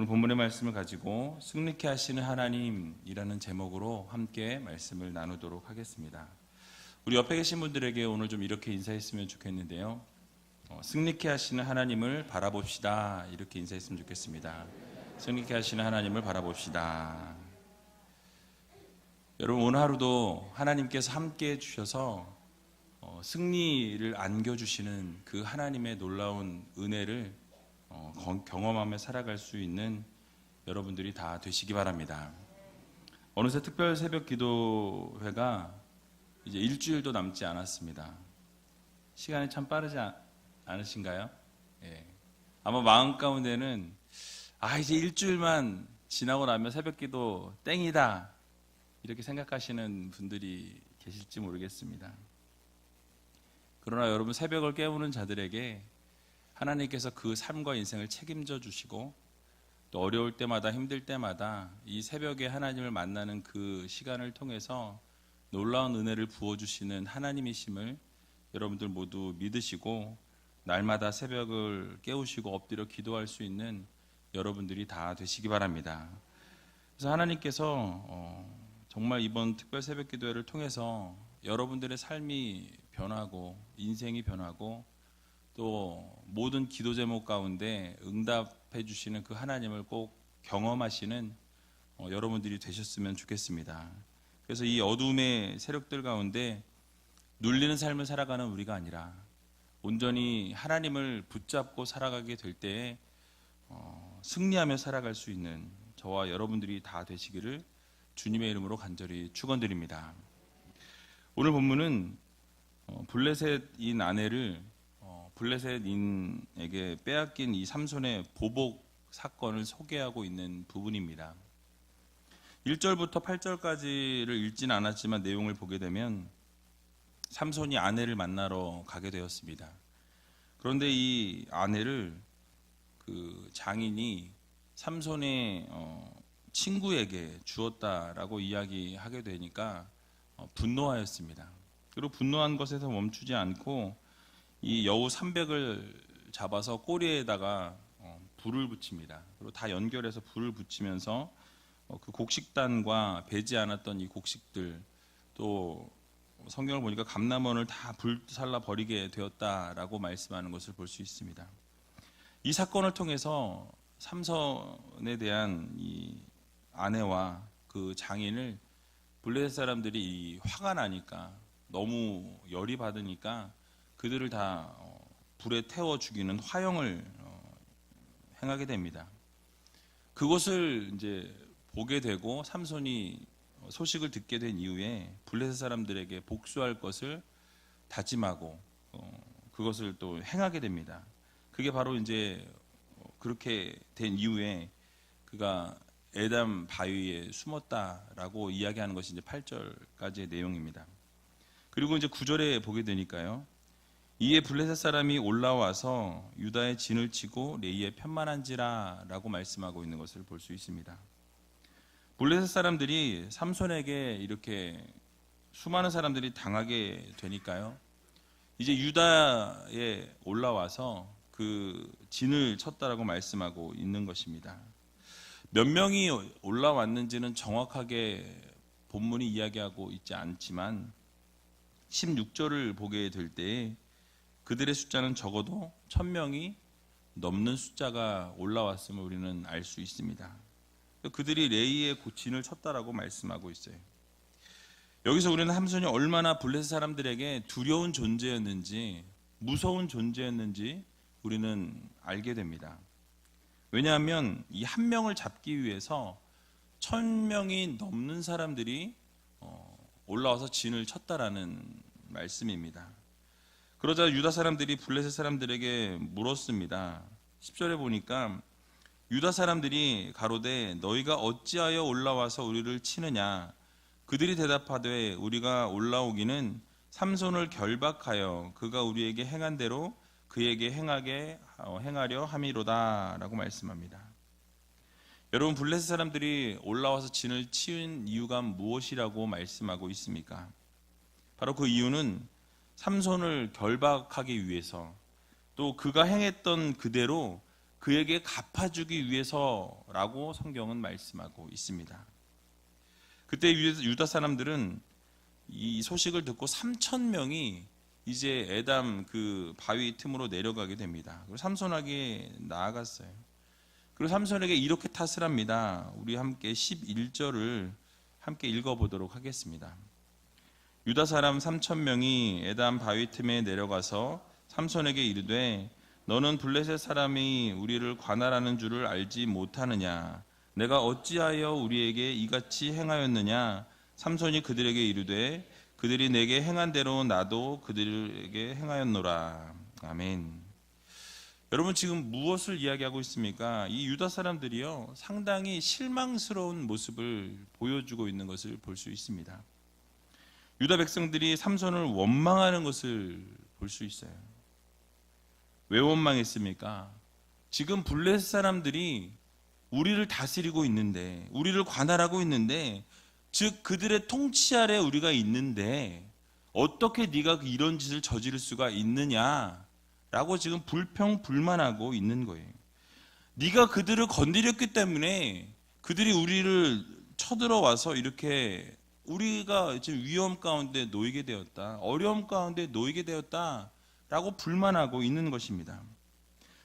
오늘 본문의 말씀을 가지고 승리케 하시는 하나님이라는 제목으로 함께 말씀을 나누도록 하겠습니다. 우리 옆에 계신 분들에게 오늘 좀 이렇게 인사했으면 좋겠는데요. 승리케 하시는 하나님을 바라봅시다. 이렇게 인사했으면 좋겠습니다. 승리케 하시는 하나님을 바라봅시다. 여러분, 오늘 하루도 하나님께서 함께 해주셔서 승리를 안겨주시는 그 하나님의 놀라운 은혜를 경험하며 살아갈 수 있는 여러분들이 다 되시기 바랍니다. 어느새 특별 새벽 기도회가 이제 일주일도 남지 않았습니다. 시간이 참 빠르지 않으신가요? 예. 아마 마음 가운데는 이제 일주일만 지나고 나면 새벽 기도 땡이다 이렇게 생각하시는 분들이 계실지 모르겠습니다. 그러나 여러분, 새벽을 깨우는 자들에게 하나님께서 그 삶과 인생을 책임져 주시고 또 어려울 때마다 힘들 때마다 이 새벽에 하나님을 만나는 그 시간을 통해서 놀라운 은혜를 부어주시는 하나님이심을 여러분들 모두 믿으시고 날마다 새벽을 깨우시고 엎드려 기도할 수 있는 여러분들이 다 되시기 바랍니다. 그래서 하나님께서 정말 이번 특별 새벽 기도회를 통해서 여러분들의 삶이 변하고 인생이 변하고 또 모든 기도 제목 가운데 응답해 주시는 그 하나님을 꼭 경험하시는 여러분들이 되셨으면 좋겠습니다. 그래서 이 어둠의 세력들 가운데 눌리는 삶을 살아가는 우리가 아니라 온전히 하나님을 붙잡고 살아가게 될 때에 승리하며 살아갈 수 있는 저와 여러분들이 다 되시기를 주님의 이름으로 간절히 축원드립니다. 오늘 본문은 블레셋인 아내를 블레셋인에게 빼앗긴 이 삼손의 보복 사건을 소개하고 있는 부분입니다. 1절부터 8절까지를 읽지는 않았지만 내용을 보게 되면 삼손이 아내를 만나러 가게 되었습니다. 그런데 이 아내를 그 장인이 삼손의 친구에게 주었다라고 이야기하게 되니까 분노하였습니다. 그리고 분노한 것에서 멈추지 않고 이 여우 300을 잡아서 꼬리에다가 불을 붙입니다. 그리고 다 연결해서 불을 붙이면서 그 곡식단과 배지 않았던 이 곡식들, 또 성경을 보니까 감람원을 다 불살라 버리게 되었다라고 말씀하는 것을 볼 수 있습니다. 이 사건을 통해서 삼손에 대한 이 아내와 그 장인을 블레셋 사람들이 화가 나니까, 너무 열이 받으니까 그들을 다 불에 태워 죽이는 화형을 행하게 됩니다. 그것을 이제 보게 되고 삼손이 소식을 듣게 된 이후에 블레셋 사람들에게 복수할 것을 다짐하고 그것을 또 행하게 됩니다. 그게 바로 이제 그렇게 된 이후에 그가 에담 바위에 숨었다라고 이야기하는 것이 이제 8절까지의 내용입니다. 그리고 이제 9절에 보게 되니까요. 이에 블레셋 사람이 올라와서 유다의 진을 치고 레이에 편만한지라 라고 말씀하고 있는 것을 볼 수 있습니다. 블레셋 사람들이 삼손에게 이렇게 수많은 사람들이 당하게 되니까요. 이제 유다에 올라와서 그 진을 쳤다라고 말씀하고 있는 것입니다. 몇 명이 올라왔는지는 정확하게 본문이 이야기하고 있지 않지만 16절을 보게 될 때에 그들의 숫자는 적어도 1000명이 넘는 숫자가 올라왔음을 우리는 알 수 있습니다. 그들이 레이의 진을 쳤다라고 말씀하고 있어요. 여기서 우리는 삼손이 얼마나 블레셋 사람들에게 두려운 존재였는지, 무서운 존재였는지 우리는 알게 됩니다. 왜냐하면 이 한 명을 잡기 위해서 1000명이 넘는 사람들이 올라와서 진을 쳤다라는 말씀입니다. 그러자 유다 사람들이 블레셋 사람들에게 물었습니다. 10절에 보니까 유다 사람들이 가로되 너희가 어찌하여 올라와서 우리를 치느냐. 그들이 대답하되 우리가 올라오기는 삼손을 결박하여 그가 우리에게 행한 대로 그에게 행하려 함이로다 라고 말씀합니다. 여러분, 블레셋 사람들이 올라와서 진을 치은 이유가 무엇이라고 말씀하고 있습니까? 바로 그 이유는 삼손을 결박하기 위해서, 또 그가 행했던 그대로 그에게 갚아주기 위해서라고 성경은 말씀하고 있습니다. 그때 유다 사람들은 이 소식을 듣고 3,000명이 이제 에담 그 바위 틈으로 내려가게 됩니다. 그리고 삼손에게 나아갔어요. 그리고 삼손에게 이렇게 탓을 합니다. 우리 함께 11절을 함께 읽어보도록 하겠습니다. 유다 사람 3,000명이 에담 바위 틈에 내려가서 삼손에게 이르되 너는 블레셋 사람이 우리를 관할하는 줄을 알지 못하느냐? 내가 어찌하여 우리에게 이같이 행하였느냐? 삼손이 그들에게 이르되 그들이 내게 행한 대로 나도 그들에게 행하였노라. 아멘. 여러분 지금 무엇을 이야기하고 있습니까? 이 유다 사람들이요 상당히 실망스러운 모습을 보여주고 있는 것을 볼 수 있습니다. 유다 백성들이 삼손을 원망하는 것을 볼 수 있어요. 왜 원망했습니까? 지금 블레셋 사람들이 우리를 다스리고 있는데, 우리를 관할하고 있는데, 즉 그들의 통치 아래 우리가 있는데 어떻게 네가 이런 짓을 저지를 수가 있느냐라고 지금 불평불만하고 있는 거예요. 네가 그들을 건드렸기 때문에 그들이 우리를 쳐들어와서 이렇게 우리가 지금 위험 가운데 놓이게 되었다, 어려움 가운데 놓이게 되었다라고 불만하고 있는 것입니다.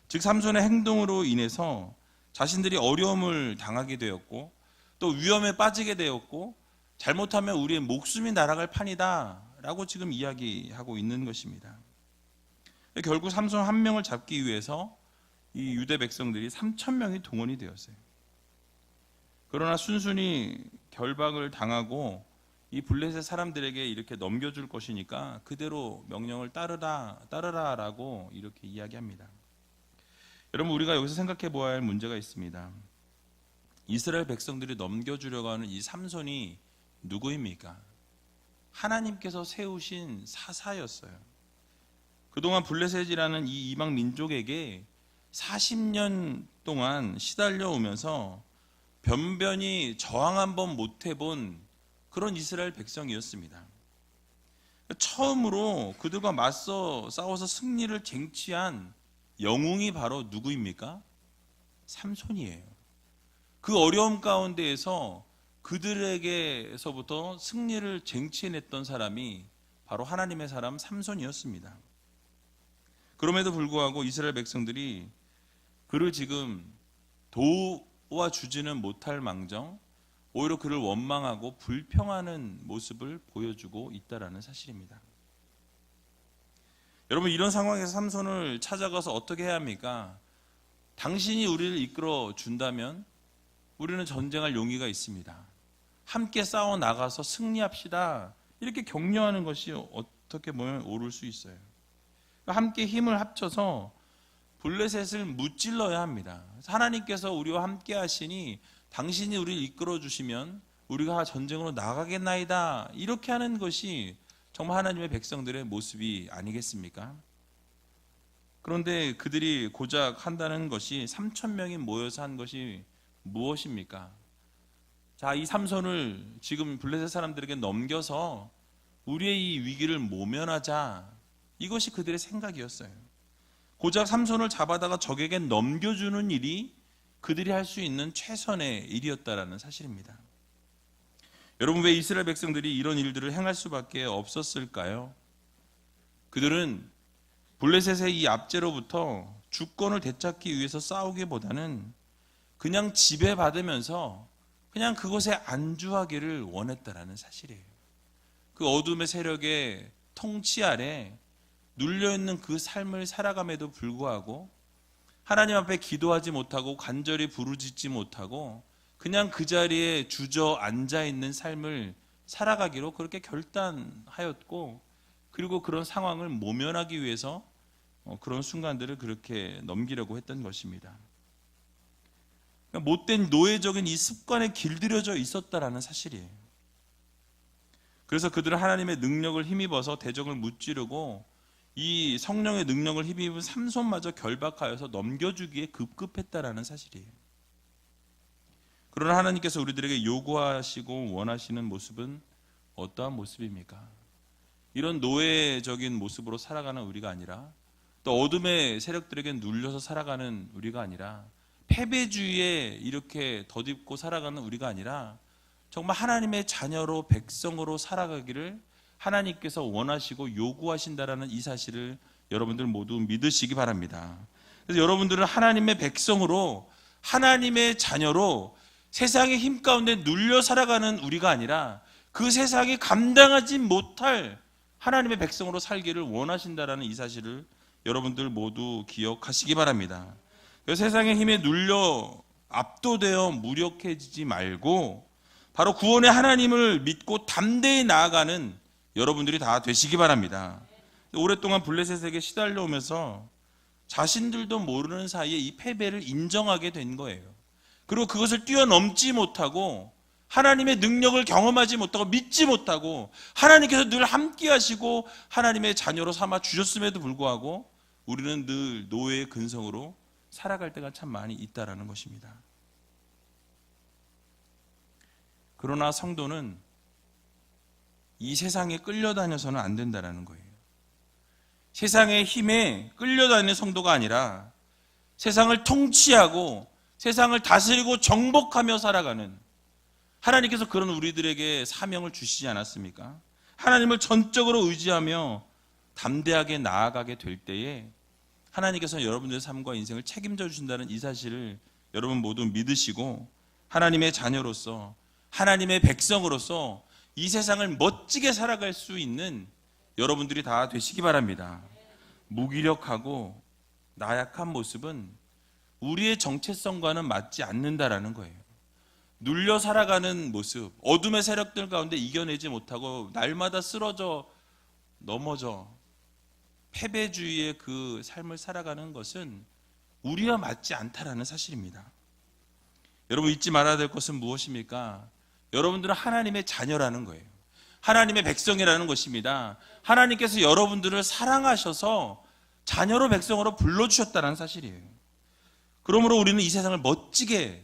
즉 삼손의 행동으로 인해서 자신들이 어려움을 당하게 되었고 또 위험에 빠지게 되었고 잘못하면 우리의 목숨이 날아갈 판이다 라고 지금 이야기하고 있는 것입니다. 결국 삼손 한 명을 잡기 위해서 이 유대 백성들이 3,000명이 동원이 되었어요. 그러나 순순히 결박을 당하고 이 블레셋 사람들에게 이렇게 넘겨줄 것이니까 그대로 명령을 따르라라고 이렇게 이야기합니다. 여러분 우리가 여기서 생각해 보아야 할 문제가 있습니다. 이스라엘 백성들이 넘겨주려고 하는 이 삼손이 누구입니까? 하나님께서 세우신 사사였어요. 그동안 블레셋이라는 이 이방 민족에게 40년 동안 시달려 오면서 변변히 저항 한번 못 해본 그런 이스라엘 백성이었습니다. 처음으로 그들과 맞서 싸워서 승리를 쟁취한 영웅이 바로 누구입니까? 삼손이에요. 그 어려움 가운데에서 그들에게서부터 승리를 쟁취해냈던 사람이 바로 하나님의 사람 삼손이었습니다. 그럼에도 불구하고 이스라엘 백성들이 그를 지금 도와주지는 못할 망정 오히려 그를 원망하고 불평하는 모습을 보여주고 있다는 사실입니다. 여러분 이런 상황에서 삼손을 찾아가서 어떻게 해야 합니까? 당신이 우리를 이끌어 준다면 우리는 전쟁할 용의가 있습니다. 함께 싸워 나가서 승리합시다. 이렇게 격려하는 것이 어떻게 보면 옳을 수 있어요. 함께 힘을 합쳐서 블레셋을 무찔러야 합니다. 하나님께서 우리와 함께 하시니 당신이 우리를 이끌어 주시면 우리가 전쟁으로 나가겠나이다. 이렇게 하는 것이 정말 하나님의 백성들의 모습이 아니겠습니까? 그런데 그들이 고작 한다는 것이 3,000명이 모여서 한 것이 무엇입니까? 자, 이 삼손을 지금 블레셋 사람들에게 넘겨서 우리의 이 위기를 모면하자. 이것이 그들의 생각이었어요. 고작 삼손을 잡아다가 적에게 넘겨주는 일이 그들이 할 수 있는 최선의 일이었다라는 사실입니다. 여러분 왜 이스라엘 백성들이 이런 일들을 행할 수밖에 없었을까요? 그들은 블레셋의 이 압제로부터 주권을 되찾기 위해서 싸우기보다는 그냥 지배받으면서 그냥 그곳에 안주하기를 원했다라는 사실이에요. 그 어둠의 세력의 통치 아래 눌려있는 그 삶을 살아감에도 불구하고 하나님 앞에 기도하지 못하고 간절히 부르짖지 못하고 그냥 그 자리에 주저앉아 있는 삶을 살아가기로 그렇게 결단하였고 그리고 그런 상황을 모면하기 위해서 그런 순간들을 그렇게 넘기려고 했던 것입니다. 그러니까 못된 노예적인 이 습관에 길들여져 있었다라는 사실이에요. 그래서 그들은 하나님의 능력을 힘입어서 대적을 무찌르고 이 성령의 능력을 힘입은 삼손마저 결박하여서 넘겨주기에 급급했다라는 사실이에요. 그러나 하나님께서 우리들에게 요구하시고 원하시는 모습은 어떠한 모습입니까? 이런 노예적인 모습으로 살아가는 우리가 아니라 또 어둠의 세력들에게 눌려서 살아가는 우리가 아니라, 패배주의에 이렇게 덧입고 살아가는 우리가 아니라 정말 하나님의 자녀로 백성으로 살아가기를 하나님께서 원하시고 요구하신다라는 이 사실을 여러분들 모두 믿으시기 바랍니다. 그래서 여러분들은 하나님의 백성으로, 하나님의 자녀로 세상의 힘 가운데 눌려 살아가는 우리가 아니라 그 세상이 감당하지 못할 하나님의 백성으로 살기를 원하신다라는 이 사실을 여러분들 모두 기억하시기 바랍니다. 세상의 힘에 눌려 압도되어 무력해지지 말고 바로 구원의 하나님을 믿고 담대히 나아가는 여러분들이 다 되시기 바랍니다. 오랫동안 블레셋에게 시달려 오면서 자신들도 모르는 사이에 이 패배를 인정하게 된 거예요. 그리고 그것을 뛰어넘지 못하고 하나님의 능력을 경험하지 못하고 믿지 못하고 하나님께서 늘 함께 하시고 하나님의 자녀로 삼아 주셨음에도 불구하고 우리는 늘 노예의 근성으로 살아갈 때가 참 많이 있다라는 것입니다. 그러나 성도는 이 세상에 끌려다녀서는 안 된다는 거예요. 세상의 힘에 끌려다니는 성도가 아니라 세상을 통치하고 세상을 다스리고 정복하며 살아가는, 하나님께서 그런 우리들에게 사명을 주시지 않았습니까? 하나님을 전적으로 의지하며 담대하게 나아가게 될 때에 하나님께서 여러분들의 삶과 인생을 책임져 주신다는 이 사실을 여러분 모두 믿으시고 하나님의 자녀로서, 하나님의 백성으로서 이 세상을 멋지게 살아갈 수 있는 여러분들이 다 되시기 바랍니다. 무기력하고 나약한 모습은 우리의 정체성과는 맞지 않는다라는 거예요. 눌려 살아가는 모습, 어둠의 세력들 가운데 이겨내지 못하고 날마다 쓰러져 넘어져 패배주의의 그 삶을 살아가는 것은 우리와 맞지 않다라는 사실입니다. 여러분 잊지 말아야 될 것은 무엇입니까? 여러분들은 하나님의 자녀라는 거예요. 하나님의 백성이라는 것입니다. 하나님께서 여러분들을 사랑하셔서 자녀로 백성으로 불러주셨다는 사실이에요. 그러므로 우리는 이 세상을 멋지게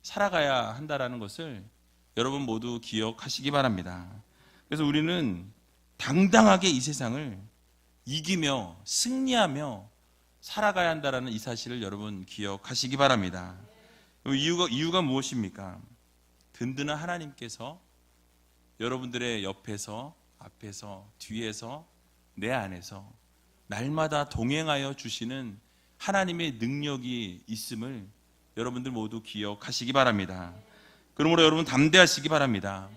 살아가야 한다는 것을 여러분 모두 기억하시기 바랍니다. 그래서 우리는 당당하게 이 세상을 이기며 승리하며 살아가야 한다는 이 사실을 여러분 기억하시기 바랍니다. 이유가 무엇입니까? 든든한 하나님께서 여러분들의 옆에서, 앞에서, 뒤에서, 내 안에서 날마다 동행하여 주시는 하나님의 능력이 있음을 여러분들 모두 기억하시기 바랍니다. 그러므로 여러분 담대하시기 바랍니다.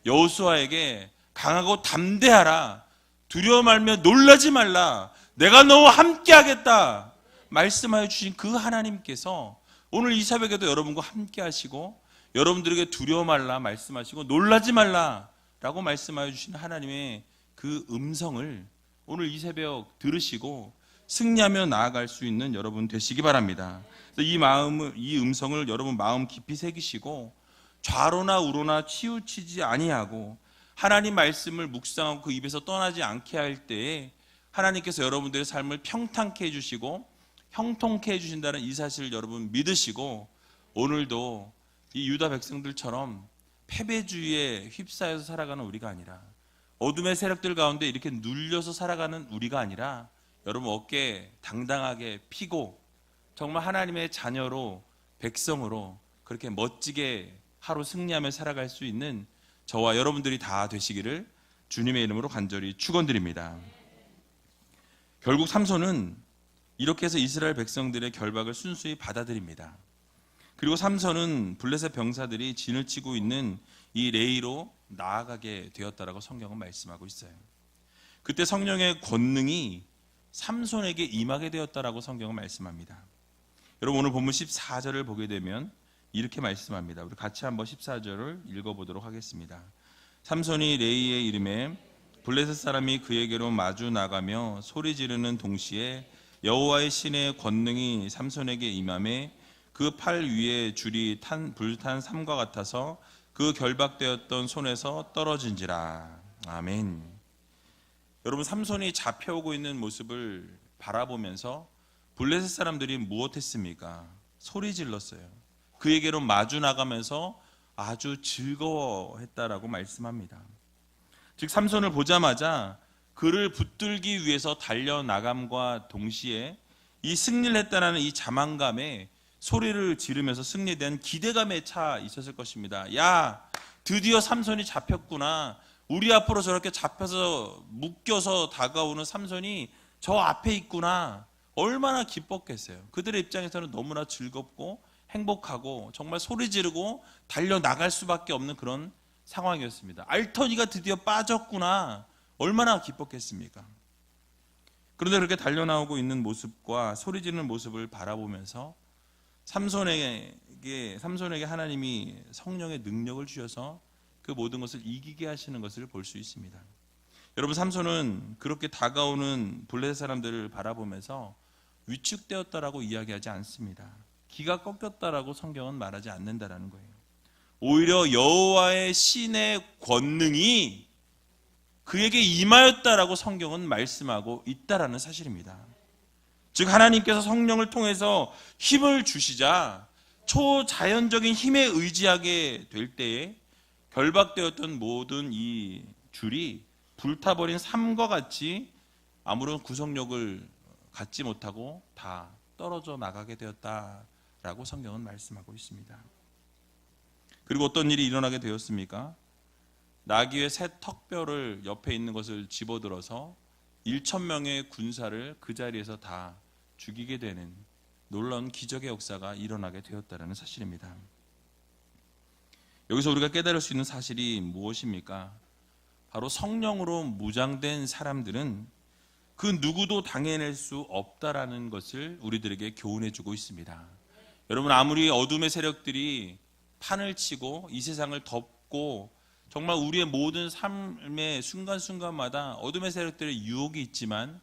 여호수아에게 강하고 담대하라, 두려워 말며 놀라지 말라, 내가 너와 함께 하겠다 말씀하여 주신 그 하나님께서 오늘 이 새벽에도 여러분과 함께 하시고 여러분들에게 두려워 말라 말씀하시고 놀라지 말라 라고 말씀하여 주신 하나님의 그 음성을 오늘 이 새벽 들으시고 승리하며 나아갈 수 있는 여러분 되시기 바랍니다. 이 음성을 여러분 마음 깊이 새기시고 좌로나 우로나 치우치지 아니하고 하나님 말씀을 묵상하고 그 입에서 떠나지 않게 할 때에 하나님께서 여러분들의 삶을 평탄케 해주시고 형통케 해주신다는 이 사실을 여러분 믿으시고 오늘도 이 유다 백성들처럼 패배주의에 휩싸여서 살아가는 우리가 아니라 어둠의 세력들 가운데 이렇게 눌려서 살아가는 우리가 아니라 여러분 어깨 당당하게 피고 정말 하나님의 자녀로 백성으로 그렇게 멋지게 하루 승리하며 살아갈 수 있는 저와 여러분들이 다 되시기를 주님의 이름으로 간절히 축원드립니다. 결국 삼손은 이렇게 해서 이스라엘 백성들의 결박을 순수히 받아들입니다. 그리고 삼손은 블레셋 병사들이 진을 치고 있는 이 레이로 나아가게 되었다라고 성경은 말씀하고 있어요. 그때 성령의 권능이 삼손에게 임하게 되었다라고 성경은 말씀합니다. 여러분 오늘 본문 14절을 보게 되면 이렇게 말씀합니다. 우리 같이 한번 14절을 읽어보도록 하겠습니다. 삼손이 레이의 이름에 블레셋 사람이 그에게로 마주 나가며 소리 지르는 동시에 여호와의 신의 권능이 삼손에게 임함에 그 팔 위에 줄이 불탄 삼과 같아서 그 결박되었던 손에서 떨어진지라. 아멘. 여러분 삼손이 잡혀오고 있는 모습을 바라보면서 블레셋 사람들이 무엇했습니까? 소리 질렀어요. 그에게로 마주 나가면서 아주 즐거워했다라고 말씀합니다. 즉 삼손을 보자마자 그를 붙들기 위해서 달려나감과 동시에 이 승리를 했다는 이 자만감에 소리를 지르면서 승리에 대한 기대감에 차 있었을 것입니다. 야, 드디어 삼손이 잡혔구나. 우리 앞으로 저렇게 잡혀서 묶여서 다가오는 삼손이 저 앞에 있구나. 얼마나 기뻤겠어요. 그들의 입장에서는 너무나 즐겁고 행복하고 정말 소리 지르고 달려나갈 수밖에 없는 그런 상황이었습니다. 알터니가 드디어 빠졌구나. 얼마나 기뻤겠습니까? 그런데 그렇게 달려나오고 있는 모습과 소리 지르는 모습을 바라보면서 삼손에게 하나님이 성령의 능력을 주셔서 그 모든 것을 이기게 하시는 것을 볼 수 있습니다. 여러분, 삼손은 그렇게 다가오는 블레셋 사람들을 바라보면서 위축되었다라고 이야기하지 않습니다. 기가 꺾였다라고 성경은 말하지 않는다라는 거예요. 오히려 여호와의 신의 권능이 그에게 임하였다라고 성경은 말씀하고 있다라는 사실입니다. 즉 하나님께서 성령을 통해서 힘을 주시자 초자연적인 힘에 의지하게 될 때에 결박되었던 모든 이 줄이 불타버린 삶과 같이 아무런 구속력을 갖지 못하고 다 떨어져 나가게 되었다라고 성경은 말씀하고 있습니다. 그리고 어떤 일이 일어나게 되었습니까? 나귀의 새 턱뼈를 옆에 있는 것을 집어들어서 1,000명의 군사를 그 자리에서 다 죽이게 되는 놀라운 기적의 역사가 일어나게 되었다는 사실입니다. 여기서 우리가 깨달을 수 있는 사실이 무엇입니까? 바로 성령으로 무장된 사람들은 그 누구도 당해낼 수 없다라는 것을 우리들에게 교훈해 주고 있습니다. 여러분, 아무리 어둠의 세력들이 판을 치고 이 세상을 덮고 정말 우리의 모든 삶의 순간순간마다 어둠의 세력들의 유혹이 있지만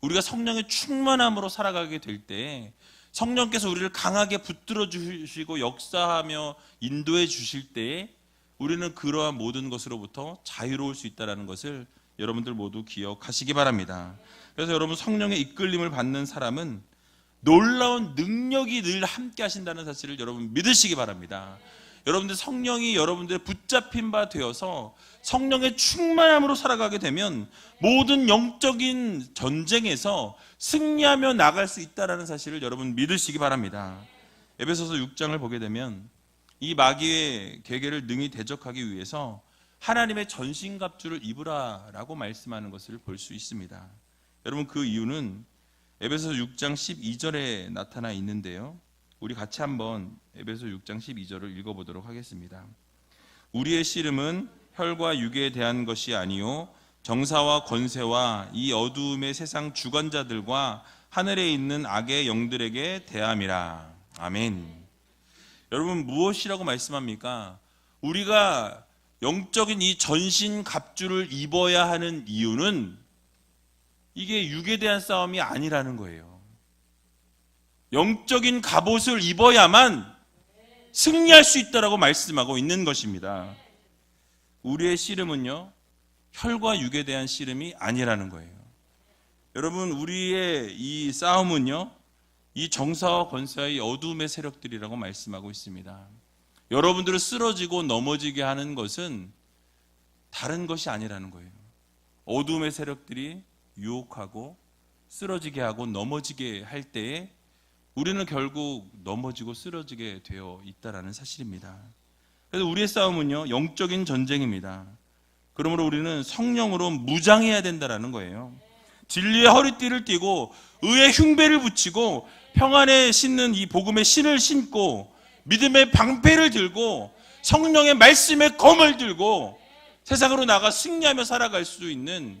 우리가 성령의 충만함으로 살아가게 될 때 성령께서 우리를 강하게 붙들어 주시고 역사하며 인도해 주실 때에 우리는 그러한 모든 것으로부터 자유로울 수 있다는 것을 여러분들 모두 기억하시기 바랍니다. 그래서 여러분, 성령의 이끌림을 받는 사람은 놀라운 능력이 늘 함께 하신다는 사실을 여러분 믿으시기 바랍니다. 여러분들 성령이 여러분들의 붙잡힌 바 되어서 성령의 충만함으로 살아가게 되면 모든 영적인 전쟁에서 승리하며 나갈 수 있다는 사실을 여러분 믿으시기 바랍니다. 에베소서 6장을 보게 되면 이 마귀의 계계를 능히 대적하기 위해서 하나님의 전신갑주를 입으라라고 말씀하는 것을 볼 수 있습니다. 여러분, 그 이유는 에베소서 6장 12절에 나타나 있는데요. 우리 같이 한번 에베소 6장 12절을 읽어보도록 하겠습니다. 우리의 씨름은 혈과 육에 대한 것이 아니요 정사와 권세와 이 어두움의 세상 주관자들과 하늘에 있는 악의 영들에게 대함이라. 아멘. 여러분, 무엇이라고 말씀합니까? 우리가 영적인 이 전신 갑주를 입어야 하는 이유는 이게 육에 대한 싸움이 아니라는 거예요. 영적인 갑옷을 입어야만 승리할 수 있다라고 말씀하고 있는 것입니다. 우리의 씨름은요, 혈과 육에 대한 씨름이 아니라는 거예요. 여러분, 우리의 이 싸움은요, 이 정사와 권세의 어두움의 세력들이라고 말씀하고 있습니다. 여러분들을 쓰러지고 넘어지게 하는 것은 다른 것이 아니라는 거예요. 어두움의 세력들이 유혹하고 쓰러지게 하고 넘어지게 할 때에 우리는 결국 넘어지고 쓰러지게 되어 있다는 사실입니다. 그래서 우리의 싸움은요, 영적인 전쟁입니다. 그러므로 우리는 성령으로 무장해야 된다는 거예요. 진리의 허리띠를 띠고 의의 흉배를 붙이고 평안에 신는 이 복음의 신을 신고 믿음의 방패를 들고 성령의 말씀의 검을 들고 세상으로 나가 승리하며 살아갈 수 있는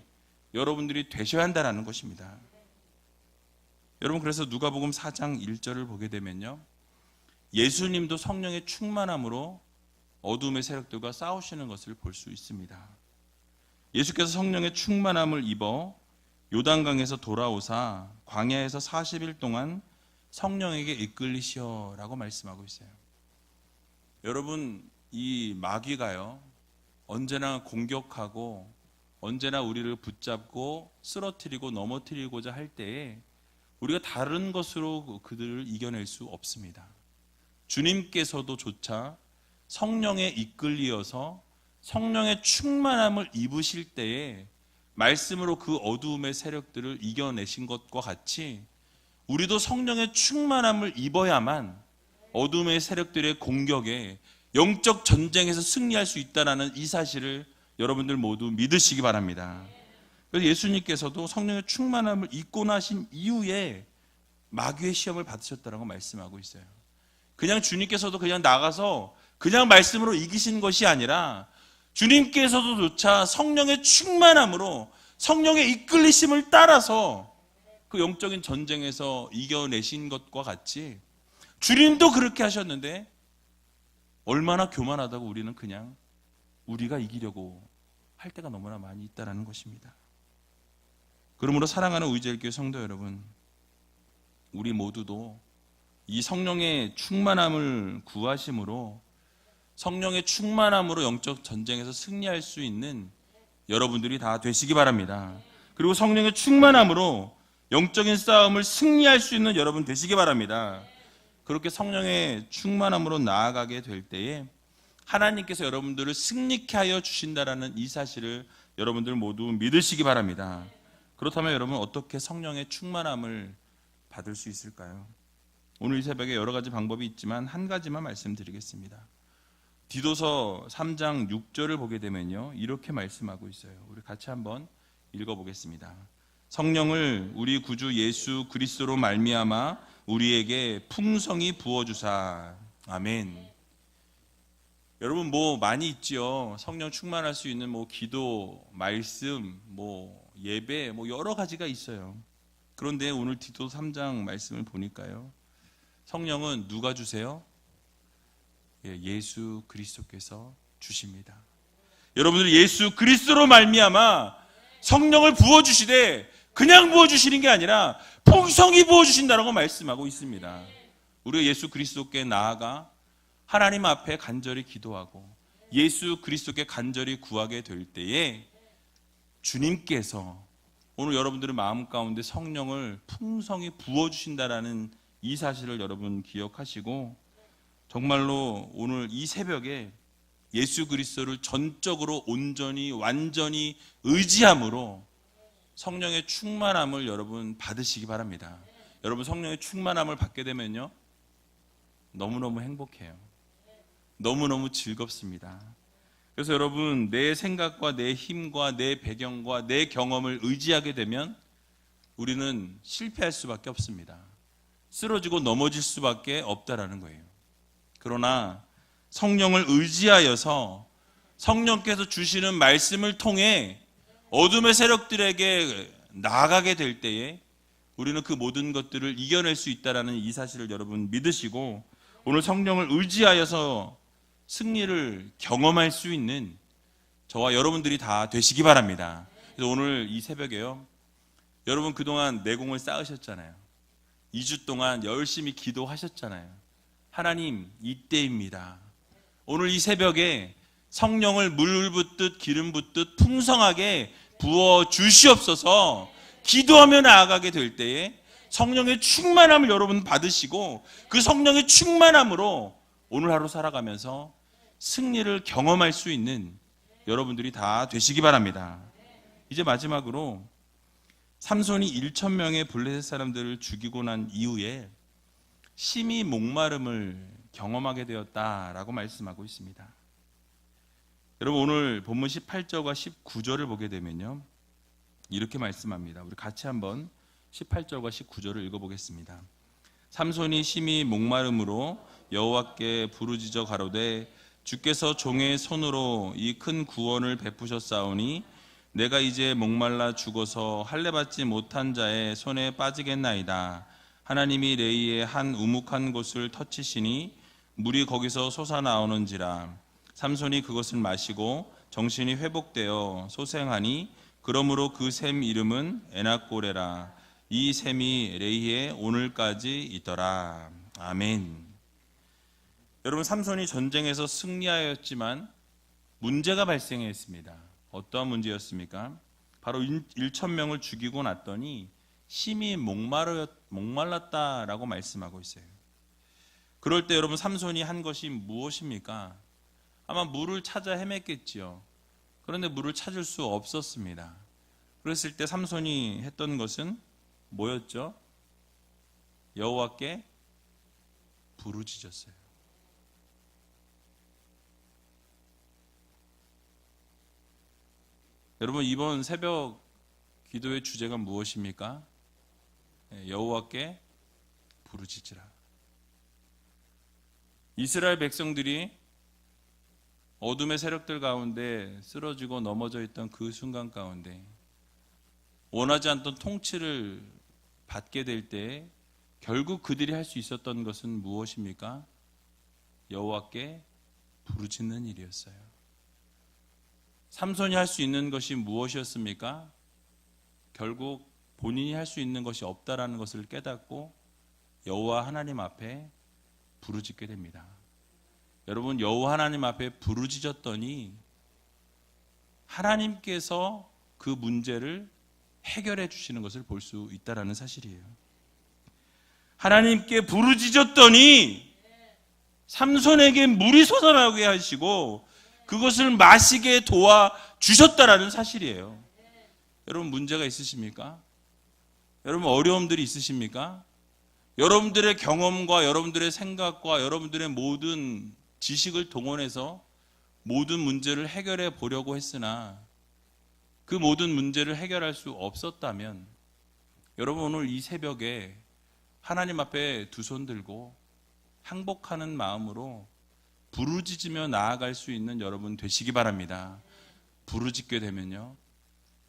여러분들이 되셔야 한다는 것입니다. 여러분, 그래서 누가복음 4장 1절을 보게 되면요, 예수님도 성령의 충만함으로 어둠의 세력들과 싸우시는 것을 볼 수 있습니다. 예수께서 성령의 충만함을 입어 요단강에서 돌아오사 광야에서 40일 동안 성령에게 이끌리시어라고 말씀하고 있어요. 여러분, 이 마귀가요, 언제나 공격하고 언제나 우리를 붙잡고 쓰러뜨리고 넘어뜨리고자 할 때에 우리가 다른 것으로 그들을 이겨낼 수 없습니다. 주님께서도 조차 성령에 이끌리어서 성령의 충만함을 입으실 때에 말씀으로 그 어두움의 세력들을 이겨내신 것과 같이 우리도 성령의 충만함을 입어야만 어둠의 세력들의 공격에 영적 전쟁에서 승리할 수 있다는 이 사실을 여러분들 모두 믿으시기 바랍니다. 그래서 예수님께서도 성령의 충만함을 입고 나신 이후에 마귀의 시험을 받으셨다고 말씀하고 있어요. 그냥 주님께서도 그냥 나가서 그냥 말씀으로 이기신 것이 아니라 주님께서도조차 성령의 충만함으로 성령의 이끌리심을 따라서 그 영적인 전쟁에서 이겨내신 것과 같이 주님도 그렇게 하셨는데 얼마나 교만하다고 우리는 그냥 우리가 이기려고 할 때가 너무나 많이 있다는 것입니다. 그러므로 사랑하는 의지엘교회 성도 여러분, 우리 모두도 이 성령의 충만함을 구하심으로 성령의 충만함으로 영적 전쟁에서 승리할 수 있는 여러분들이 다 되시기 바랍니다. 그리고 성령의 충만함으로 영적인 싸움을 승리할 수 있는 여러분 되시기 바랍니다. 그렇게 성령의 충만함으로 나아가게 될 때에 하나님께서 여러분들을 승리케 하여 주신다라는 이 사실을 여러분들 모두 믿으시기 바랍니다. 그렇다면 여러분 어떻게 성령의 충만함을 받을 수 있을까요? 오늘 이 새벽에 여러 가지 방법이 있지만 한 가지만 말씀드리겠습니다. 디도서 3장 6절을 보게 되면요, 이렇게 말씀하고 있어요. 우리 같이 한번 읽어보겠습니다. 성령을 우리 구주 예수 그리스도로 말미암아 우리에게 풍성히 부어주사. 아멘. 여러분 뭐 많이 있지요. 성령 충만할 수 있는 뭐 기도, 말씀, 뭐 예배, 뭐 여러 가지가 있어요. 그런데 오늘 디도서 3장 말씀을 보니까요, 성령은 누가 주세요? 예수 그리스도께서 주십니다. 여러분들 예수 그리스도로 말미암아 성령을 부어주시되 그냥 부어주시는 게 아니라 풍성히 부어주신다라고 말씀하고 있습니다. 우리가 예수 그리스도께 나아가 하나님 앞에 간절히 기도하고 예수 그리스도께 간절히 구하게 될 때에 주님께서 오늘 여러분들의 마음 가운데 성령을 풍성히 부어주신다라는 이 사실을 여러분 기억하시고 정말로 오늘 이 새벽에 예수 그리스도를 전적으로 온전히 완전히 의지함으로 성령의 충만함을 여러분 받으시기 바랍니다. 여러분 성령의 충만함을 받게 되면요, 너무너무 행복해요. 너무너무 즐겁습니다. 그래서 여러분 내 생각과 내 힘과 내 배경과 내 경험을 의지하게 되면 우리는 실패할 수밖에 없습니다. 쓰러지고 넘어질 수밖에 없다라는 거예요. 그러나 성령을 의지하여서 성령께서 주시는 말씀을 통해 어둠의 세력들에게 나아가게 될 때에 우리는 그 모든 것들을 이겨낼 수 있다는 이 사실을 여러분 믿으시고 오늘 성령을 의지하여서 승리를 경험할 수 있는 저와 여러분들이 다 되시기 바랍니다. 그래서 오늘 이 새벽에요, 여러분 그동안 내공을 쌓으셨잖아요. 2주 동안 열심히 기도하셨잖아요. 하나님, 이때입니다. 오늘 이 새벽에 성령을 물 붓듯 기름 붓듯 풍성하게 부어 주시옵소서. 기도하며 나아가게 될 때에 성령의 충만함을 여러분 받으시고 그 성령의 충만함으로 오늘 하루 살아가면서 승리를 경험할 수 있는 여러분들이 다 되시기 바랍니다. 이제 마지막으로 삼손이 1,000명의 블레셋 사람들을 죽이고 난 이후에 심히 목마름을 경험하게 되었다라고 말씀하고 있습니다. 여러분 오늘 본문 18절과 19절을 보게 되면요, 이렇게 말씀합니다. 우리 같이 한번 18절과 19절을 읽어보겠습니다. 삼손이 심히 목마름으로 여호와께 부르짖어 가로되 주께서 종의 손으로 이 큰 구원을 베푸셨사오니 내가 이제 목말라 죽어서 할례 받지 못한 자의 손에 빠지겠나이다. 하나님이 레이의 한 우묵한 곳을 터치시니 물이 거기서 솟아나오는지라. 삼손이 그것을 마시고 정신이 회복되어 소생하니 그러므로 그 샘 이름은 에낙고레라. 이 샘이 레이에 오늘까지 있더라. 아멘. 여러분 삼손이 전쟁에서 승리하였지만 문제가 발생했습니다. 어떠한 문제였습니까? 바로 1,000명을 죽이고 났더니 심히 목말랐다라고 말씀하고 있어요. 그럴 때 여러분 삼손이 한 것이 무엇입니까? 아마 물을 찾아 헤맸겠지요. 그런데 물을 찾을 수 없었습니다. 그랬을 때 삼손이 했던 것은 뭐였죠? 여호와께 부르짖었어요. 여러분, 이번 새벽 기도의 주제가 무엇입니까? 여호와께 부르짖으라. 이스라엘 백성들이 어둠의 세력들 가운데 쓰러지고 넘어져 있던 그 순간 가운데 원하지 않던 통치를 받게 될 때 결국 그들이 할 수 있었던 것은 무엇입니까? 여호와께 부르짖는 일이었어요. 삼손이 할 수 있는 것이 무엇이었습니까? 결국 본인이 할 수 있는 것이 없다라는 것을 깨닫고 여호와 하나님 앞에 부르짖게 됩니다. 여러분, 여호와 하나님 앞에 부르짖었더니 하나님께서 그 문제를 해결해 주시는 것을 볼 수 있다라는 사실이에요. 하나님께 부르짖었더니 삼손에게 물이 솟아나게 하시고 그것을 마시게 도와주셨다라는 사실이에요. 여러분, 문제가 있으십니까? 여러분, 어려움들이 있으십니까? 여러분들의 경험과 여러분들의 생각과 여러분들의 모든 지식을 동원해서 모든 문제를 해결해 보려고 했으나 그 모든 문제를 해결할 수 없었다면 여러분, 오늘 이 새벽에 하나님 앞에 두 손 들고 항복하는 마음으로 부르짖으며 나아갈 수 있는 여러분 되시기 바랍니다. 부르짖게 되면요,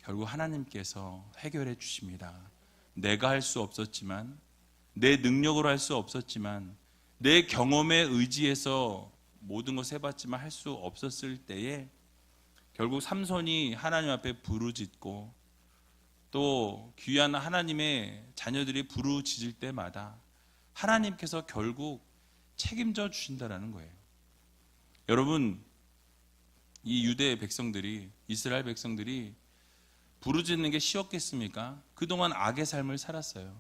결국 하나님께서 해결해 주십니다. 내가 할 수 없었지만, 내 능력으로 할 수 없었지만, 내 경험에 의지해서 모든 것을 해봤지만 할 수 없었을 때에 결국 삼손이 하나님 앞에 부르짖고 또 귀한 하나님의 자녀들이 부르짖을 때마다 하나님께서 결국 책임져 주신다라는 거예요. 여러분, 이 유대 백성들이, 이스라엘 백성들이 부르짖는 게 쉬웠겠습니까? 그동안 악의 삶을 살았어요.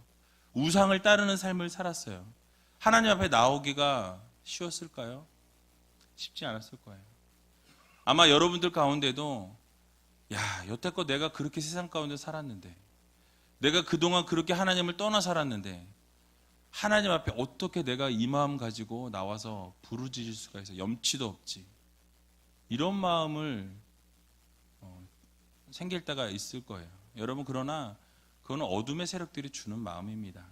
우상을 따르는 삶을 살았어요. 하나님 앞에 나오기가 쉬웠을까요? 쉽지 않았을 거예요. 아마 여러분들 가운데도 여태껏 내가 그렇게 세상 가운데 살았는데, 내가 그동안 그렇게 하나님을 떠나 살았는데 하나님 앞에 어떻게 내가 이 마음 가지고 나와서 부르짖을 수가 있어? 염치도 없지. 이런 마음을 생길 때가 있을 거예요. 여러분, 그러나 그건 어둠의 세력들이 주는 마음입니다.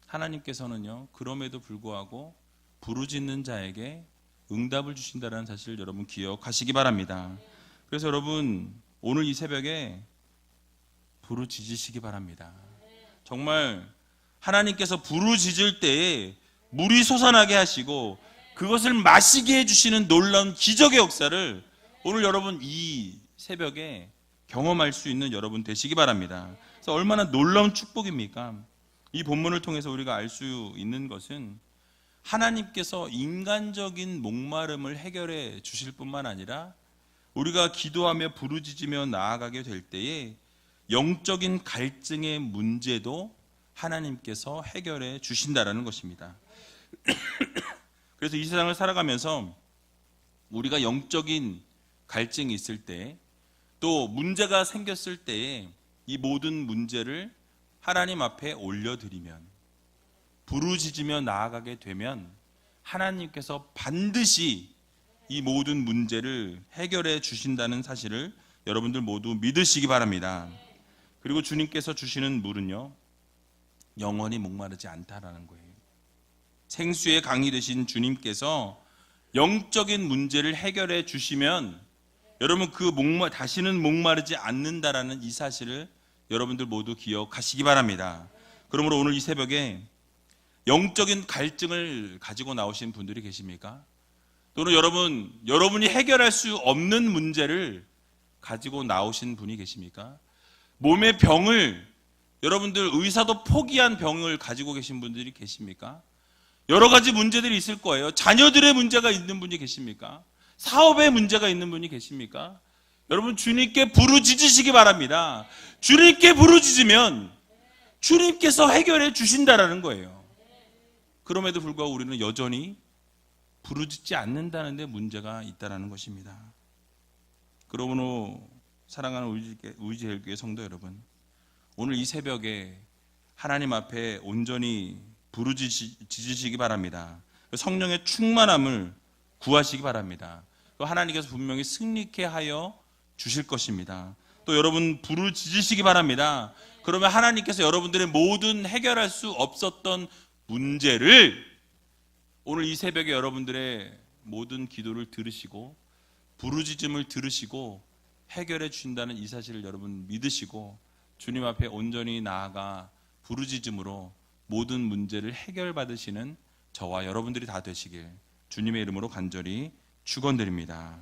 하나님께서는요, 그럼에도 불구하고 부르짖는 자에게 응답을 주신다는 사실을 여러분 기억하시기 바랍니다. 그래서 여러분, 오늘 이 새벽에 부르짖으시기 바랍니다. 정말 하나님께서 부르짖을 때에 물이 솟아나게 하시고 그것을 마시게 해주시는 놀라운 기적의 역사를 오늘 여러분 이 새벽에 경험할 수 있는 여러분 되시기 바랍니다. 그래서 얼마나 놀라운 축복입니까? 이 본문을 통해서 우리가 알 수 있는 것은 하나님께서 인간적인 목마름을 해결해 주실 뿐만 아니라 우리가 기도하며 부르짖으며 나아가게 될 때에 영적인 갈증의 문제도 하나님께서 해결해 주신다라는 것입니다. 그래서 이 세상을 살아가면서 우리가 영적인 갈증이 있을 때, 또 문제가 생겼을 때에 이 모든 문제를 하나님 앞에 올려드리면, 부르짖으며 나아가게 되면 하나님께서 반드시 이 모든 문제를 해결해 주신다는 사실을 여러분들 모두 믿으시기 바랍니다. 그리고 주님께서 주시는 물은요, 영원히 목마르지 않다라는 거예요. 생수의 강이 되신 주님께서 영적인 문제를 해결해 주시면 여러분 다시는 목마르지 않는다라는 이 사실을 여러분들 모두 기억하시기 바랍니다. 그러므로 오늘 이 새벽에 영적인 갈증을 가지고 나오신 분들이 계십니까? 또는 여러분이 해결할 수 없는 문제를 가지고 나오신 분이 계십니까? 몸의 병을, 여러분들 의사도 포기한 병을 가지고 계신 분들이 계십니까? 여러 가지 문제들이 있을 거예요. 자녀들의 문제가 있는 분이 계십니까? 사업의 문제가 있는 분이 계십니까? 여러분, 주님께 부르짖으시기 바랍니다. 주님께 부르짖으면 주님께서 해결해 주신다라는 거예요. 그럼에도 불구하고 우리는 여전히 부르짖지 않는다는 데 문제가 있다는 것입니다. 그러므로 사랑하는 우이제일교회 성도 여러분, 오늘 이 새벽에 하나님 앞에 온전히 부르짖으시기 바랍니다. 성령의 충만함을 구하시기 바랍니다. 하나님께서 분명히 승리케 하여 주실 것입니다. 또 여러분 부르짖으시기 바랍니다. 그러면 하나님께서 여러분들의 모든 해결할 수 없었던 문제를 오늘 이 새벽에 여러분들의 모든 기도를 들으시고 부르짖음을 들으시고 해결해 주신다는 이 사실을 여러분 믿으시고 주님 앞에 온전히 나아가 부르짖음으로 모든 문제를 해결받으시는 저와 여러분들이 다 되시길 주님의 이름으로 간절히 축원드립니다.